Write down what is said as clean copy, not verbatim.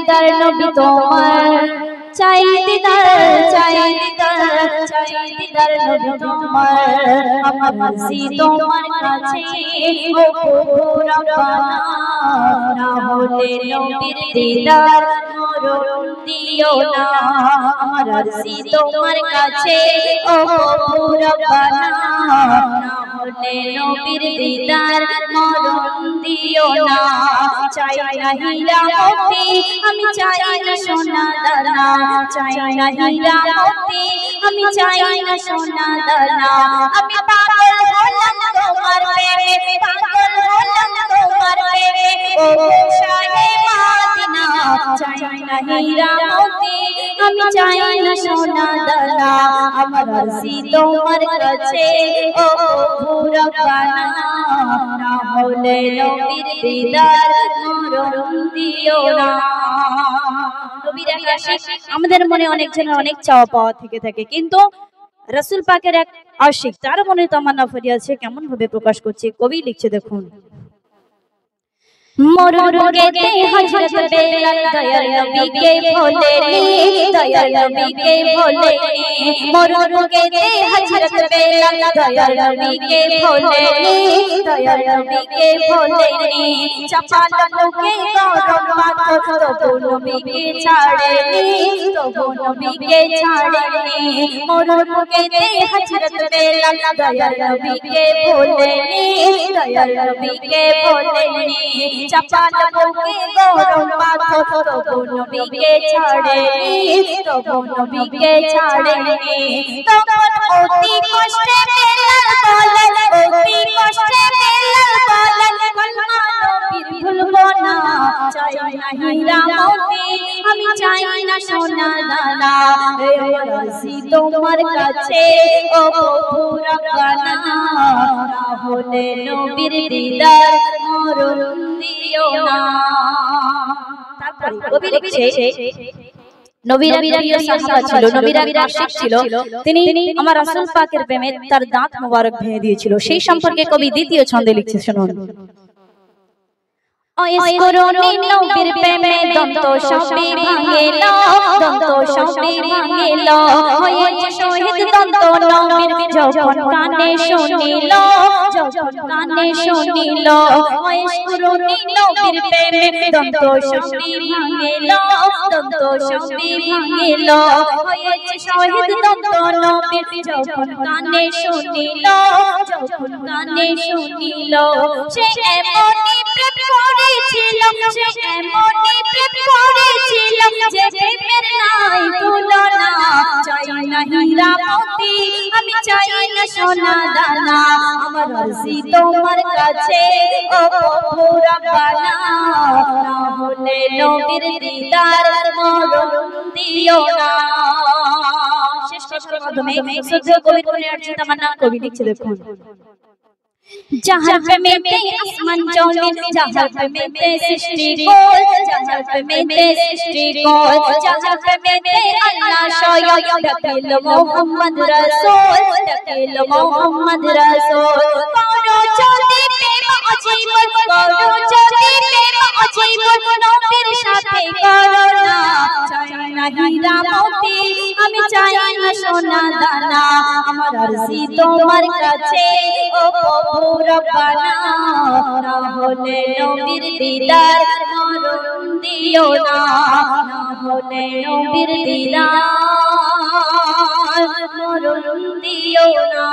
দিদার নবী তোমার চাই দিদার নবী তোমার আমার মর্জি তোমার কাছে ও রব্বানা না হলে নবীর দিদার মরণ দিও না আমার মর্জি তোমার কাছে ও রব্বানা না হলে নবীর দিদার মরণ দিও না চাই না হীরা মোতি আমি চাই না সোনা দানা চাই না হীরা মোতি আমি চাই না সোনা দানা আমি পাগল হলাম তোমার প্রেমে পাগল হলাম তোমার প্রেমে ও শাহে মদিনা চাই না হীরা মোতি আমি চাই না সোনা দানা আমার মর্জি তোমার কাছে ও রব্বানা না হলে নবীর দিদার মরণ দিও না নবীর এক আশিক আমাদের মনে অনেক জনের অনেক চাওয়া পাওয়া থেকে থাকে কিন্তু রাসূল পাকের এক আশিক তার মনে তামান্না ফরিয়াদ সে কেমন ভাবে প্রকাশ করছে কবি লিখছে দেখুন মরুর বুকেতে হযরত বেলাল দয়ার নবীকে ভোলেনি দয়ার নবীকে ভোলেনি মরুর বুকেতে হযরত বেলাল দয়ার নবীকে ভোলেনি দয়ার নবীকে ভোলেনি চাপা বুকে গরম পাথর তবু নবীকে ছাড়েনি তবু নবীকে ছাড়েনি মরুর বুকেতে হযরত বেলাল দয়ার নবীকে ভোলেনি দয়ার নবীকে ভোলেনি চাপাল বুকে গরম পাথর তবু নবীকে ছাড়েনি তবু নবীকে ছাড়েনি তখন অতি কষ্টে বেলাল বলেন অতি কষ্টে বেলাল বলেন কলমা নবীর ভুলবো না চাই না হীরা মোতি আমি চাই না সোনা দানা আমার মর্জি তোমার কাছে ও রব্বানা না হলে নবীর দিদার মরণ দিও না তারপরে কবি লিখছে নবীর প্রিয় সাহাবা ছিল নবীর আশিক ছিল তিনি আমার রাসূল পাকের প্রেমে তার দাঁত মোবারক ভেঙে দিয়েছিল সেই সম্পর্কে কবি দ্বিতীয় ছন্দে লিখছে শুনুন ওইস করুনি নবীর প্রেমে দন্ত সবে ভাঙিল দন্ত সবে ভাঙিল হয়েছে শহীদ দন্ত নবীর যখন কানে শুনিল যখন কানে শুনিল ওইস করুনি নবীর প্রেমে দন্ত সবে ভাঙিল দন্ত সবে ভাঙিল হয়েছে শহীদ দন্ত নবীর যখন কানে শুনিল যখন কানে শুনিল সে এমনই প্রেম করেছিলাম সে এমনই প্রেম করেছিলাম যে প্রেমের নাই তুলনা চাই না হীরা মোতি আমি চাই না সোনা দানা আমার মর্জি তোমার কাছে ও রব্বানা না হলে নবীর দিদার মরণ দিও না শেষ কষ্টের মাধ্যমে শ্রদ্ধেয় কবির মনে আসছে তামান্না কবি লিখছে দেখুন जहाँ पे मेरे आसमान जमीन जहाँ पे मेरे सृष्टि को जहाँ पे मेरे सृष्टि को जहाँ पे मेरे अल्लाह शायद दकील मोहम्मद रसूल दकील मोहम्मद रसूल करो चोदी प्रेम अजीब करो चोदी प्रेम अजीब नबीर साथे करो ना चाই না হীরা মোতি আমি চাই না সোনা দানা আমার মর্জি তোমার কাছে ও রব্বানা না হলে নবীর দিদার মরণ দিও না না হলে নবীর দিদার মরণ দিও না